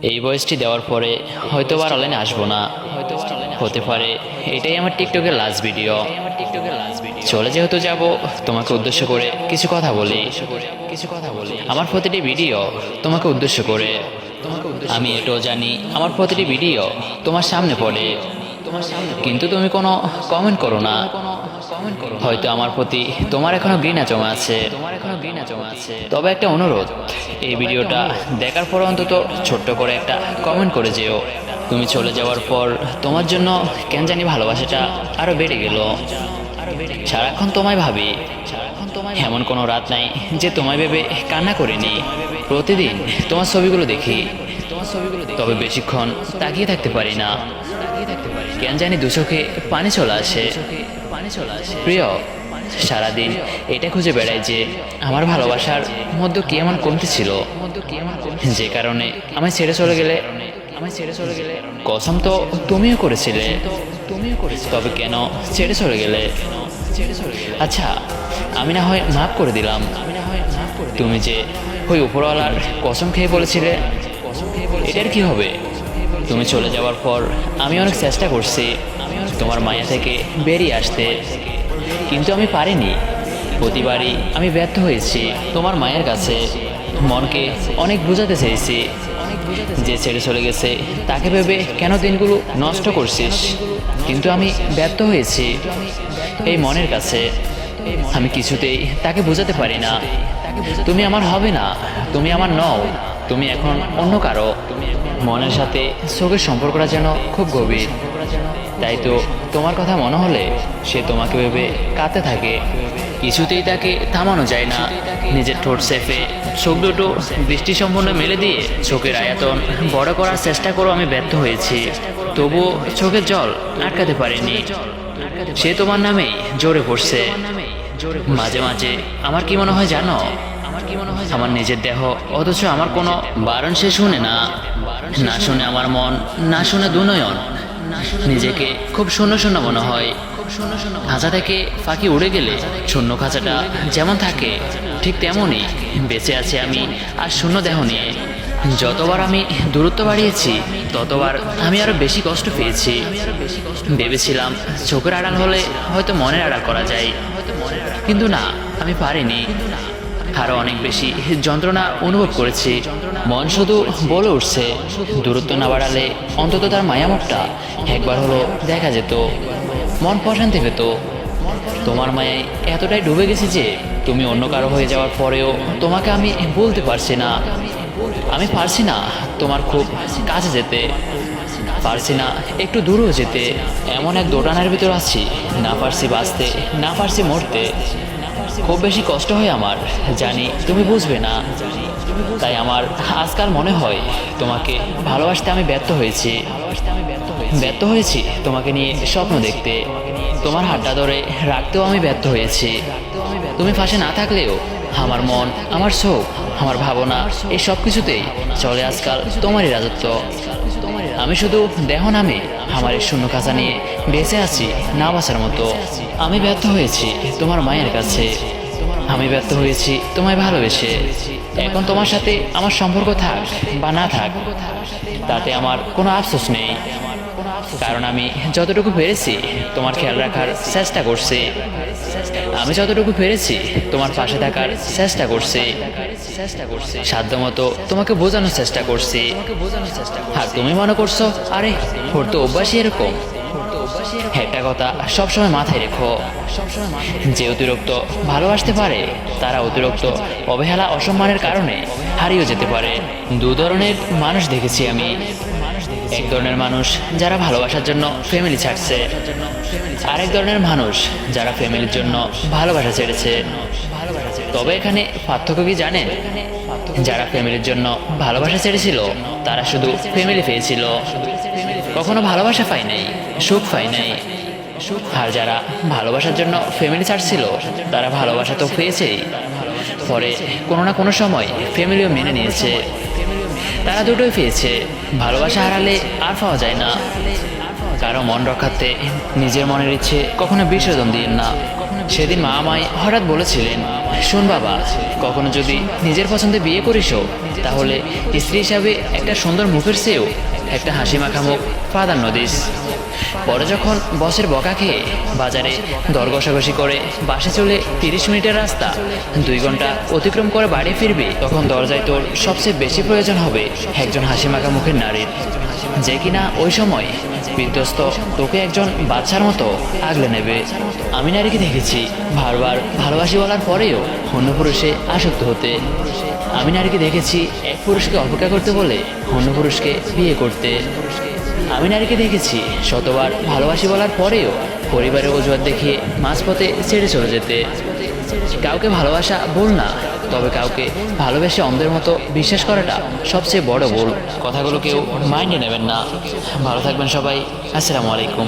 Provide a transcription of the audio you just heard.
এই ভয়েসটি দেওয়ার পরে হয়তো আর অনলাইনে আসবো না, হতে পারে এটাই আমার টিকটকের লাস্ট ভিডিও। চলে যেহেতু যাব, তোমাকে উদ্দেশ্য করে কিছু কথা বলি। আমার প্রতিটি ভিডিও তোমাকে উদ্দেশ্য করে। আমি এটাও জানি আমার প্রতিটি ভিডিও তোমার সামনে পড়ে, কিন্তু তুমি কোনো কমেন্ট করো না। হয়তো আমার প্রতি তোমার এখনো ঘৃণা জমা আছে। তবে একটা অনুরোধ, এই ভিডিওটা দেখার পর অন্তত ছোট্ট করে একটা কমেন্ট করে যেও। তুমি চলে যাওয়ার পর তোমার জন্য কেন জানি ভালোবাসাটা আরো বেড়ে গেল। সারাক্ষণ তোমায় ভাবি, এমন কোনো রাত নাই যে তোমায় ভেবে কান্না করিনি। প্রতিদিন তোমার ছবিগুলো দেখি, তবে বেশিক্ষণ তাকিয়ে থাকতে পারি না। কেন জানি দু চোখে পানি চলে আসে। প্রিয়, সারাদিন এটা খুঁজে বেড়াই যে আমার ভালোবাসার মধ্যে কি এমন কমতি ছিল, যে কারণে আমায় ছেড়ে চলে গেলে। কসম তো তুমিও করেছিলে, তবে কেন ছেড়ে চলে গেলে? আচ্ছা, আমি না হয় মাফ করে দিলাম। তুমি যে ওই উপরওয়ালার কসম খেয়ে বলেছিলে, এটার কি হবে? তুমি চলে যাওয়ার পর আমি অনেক চেষ্টা করছি তোমার মায়া থেকে বেরিয়ে আসতে, কিন্তু আমি পারিনি। প্রতিবারই আমি ব্যর্থ হয়েছি। তোমার মায়ের কাছে মনকে অনেক বোঝাতে চেয়েছি যে ছেড়ে চলে গেছে তাকে ভেবে কেন দিনগুলো নষ্ট করছিস, কিন্তু আমি ব্যর্থ হয়েছি এই মনের কাছে। আমি কিছুতেই তাকে বোঝাতে পারি না তুমি আমার হবে না, তুমি আমার নও, তুমি এখন অন্য কারো। মনের সাথে চোখের সম্পর্কটা যেন খুব গভীর, তাই তো তোমার কথা মনে হলে সে তোমাকে ভেবে কাঁদতে থাকে। কিছুতেই তাকে থামানো যায় না। নিজের ঠোঁট চেপে চোখ দুটো দৃষ্টি সম্পূর্ণ মেলে দিয়ে চোখের আয়তন বড় করার চেষ্টা করো। আমি ব্যর্থ হয়েছি, তবুও চোখের জল আটকাতে পারিনি। সে তোমার নামেই জোরে পড়ছে। মাঝে মাঝে আমার কি মনে হয় জানো, আমার নিজের দেহ, অথচ আমার কোনো বারণ সে শুনে না। না শুনে আমার মন, না শুনে দুনয়ন। নিজেকে খুব শূন্য শূন্য মনে হয়। খাঁচা থেকে পাখি উড়ে গেলে শূন্য খাঁচাটা যেমন থাকে, ঠিক তেমনই বেঁচে আছি আমি আর শূন্য দেহ নিয়ে। যতবার আমি দূরত্ব বাড়িয়েছি, ততবার আমি আরো বেশি কষ্ট পেয়েছি। ভেবেছিলাম চোখের আড়াল হলে হয়তো মনের আড়াল করা যায়, কিন্তু না, আমি পারিনি। আরো অনেক বেশি যন্ত্রণা অনুভব করেছি। মন শুধু বলে উঠছে, দূরত্ব না বাড়ালে অন্তত তার মায়ামুখটা একবার হলো দেখা যেত, মন প্রশান্তি পেত। তোমার মায়ায় এতটাই ডুবে গেছি যে তুমি অন্য কারো হয়ে যাওয়ার পরেও তোমাকে আমি বলতে পারছি না। আমি পারছি না তোমার খুব কাছে যেতে, পারছি না একটু দূরেও যেতে। এমন এক দোটানার ভিতর আছি, না পারছি বাঁচতে, না পারছি মরতে। খুব বেশি কষ্ট হয় আমার, জানি তুমি বুঝবে না। তাই আমার আজকাল মনে হয় তোমাকে ভালোবাসতে আমি ব্যর্থ হয়েছি। তোমাকে নিয়ে স্বপ্ন দেখতে, তোমার হাতটা ধরে রাখতেও আমি ব্যর্থ হয়েছি। তুমি পাশে না থাকলেও আমার মন, আমার চোখ, আমার ভাবনা, এই সব কিছুতেই চলে আজকাল তোমারই রাজত্ব। আমি শুধু দেহ নামে আমার এই শূন্য খাঁচা নিয়ে বেঁচে আছি না বাঁচার মতো। আমি ব্যর্থ হয়েছি তোমার মায়ের কাছে, আমি ব্যর্থ হয়েছি তোমায় ভালোবেসে। এখন তোমার সাথে আমার সম্পর্ক থাক বা না থাক, তাতে আমার কোনো আফসোস নেই, কারণ আমি যতটুকু পেরেছি তোমার খেয়াল রাখার চেষ্টা করছি। আমি যতটুকু পেরেছি তোমার পাশে থাকার চেষ্টা করছি, সাধ্যমতো তোমাকে বোঝানোর চেষ্টা করছি। আর তুমি মনে করছো আরে ওর তো অভ্যাসই এরকম। একটা কথা সবসময় মাথায় রেখো, যে অতিরিক্ত ভালোবাসতে পারে তারা অতিরিক্ত অবহেলা, অসম্মানের কারণে হারিয়ে যেতে পারে। দু ধরনের মানুষ দেখেছি আমি। এক ধরনের মানুষ যারা ভালোবাসার জন্য ফ্যামিলি ছাড়ছে, আরেক ধরনের মানুষ যারা ফ্যামিলির জন্য ভালোবাসা ছেড়েছে। তবে এখানে পার্থক্য কি জানেন? যারা ফ্যামিলির জন্য ভালোবাসা ছেড়েছিল তারা শুধু ফ্যামিলি পেয়েছিল, কখনো ভালোবাসা পায় নাই, সুখ পায় নাই। আর যারা ভালোবাসার জন্য ফ্যামিলি ছাড়ছিল তারা ভালোবাসা তো পেয়েছেই, পরে কোনো না কোনো সময় ফ্যামিলিও মেনে নিয়েছে। তারা দুটোই পেয়েছে। ভালোবাসা হারালে আর পাওয়া যায় না। কারো মন রক্ষাতে নিজের মনের ইচ্ছে কখনো বিসর্জন দিন না। সেদিন মা আমায় হঠাৎ বলেছিলেন, শোন বাবা, কখনো যদি নিজের পছন্দে বিয়ে করিসও, তাহলে স্ত্রী হিসাবে একটা সুন্দর মুখের চেয়েও একটা হাসি মাখা মুখ প্রাধান্য দিস। পরে যখন বসের বকা খেয়ে বাজারে দর ঘষাঘষি করে বাসে চলে 30 মিনিটের রাস্তা 2 ঘন্টা অতিক্রম করে বাড়ি ফিরবি, তখন দরজায় তোর সবচেয়ে বেশি প্রয়োজন হবে একজন হাসি মাখা মুখের নারীর, যে কিনা ওই সময় বিধ্বস্ত তোকে একজন বাচ্চার মতো আগলে নেবে। আমি নারীকে দেখেছি বারবার ভালোবাসি বলার পরেও অন্য পুরুষে আসক্ত হতে। আমি নারীকে দেখেছি এক পুরুষকে অপেক্ষা করতে বলে অন্য পুরুষকে বিয়ে করতে। আমি নারীকে দেখেছি শতবার ভালোবাসি বলার পরেও পরিবারের অজুহাত দেখিয়ে মাঝপথে ছেড়ে চলে যেতে। কাউকে ভালোবাসা ভুল না, তবে কাউকে ভালোবেসে অন্ধের মতো বিশ্বাস করাটা সবচেয়ে বড় ভুল। কথাগুলো কেউ মাইন্ডে নেবেন না। ভালো থাকবেন সবাই। আসসালামু আলাইকুম।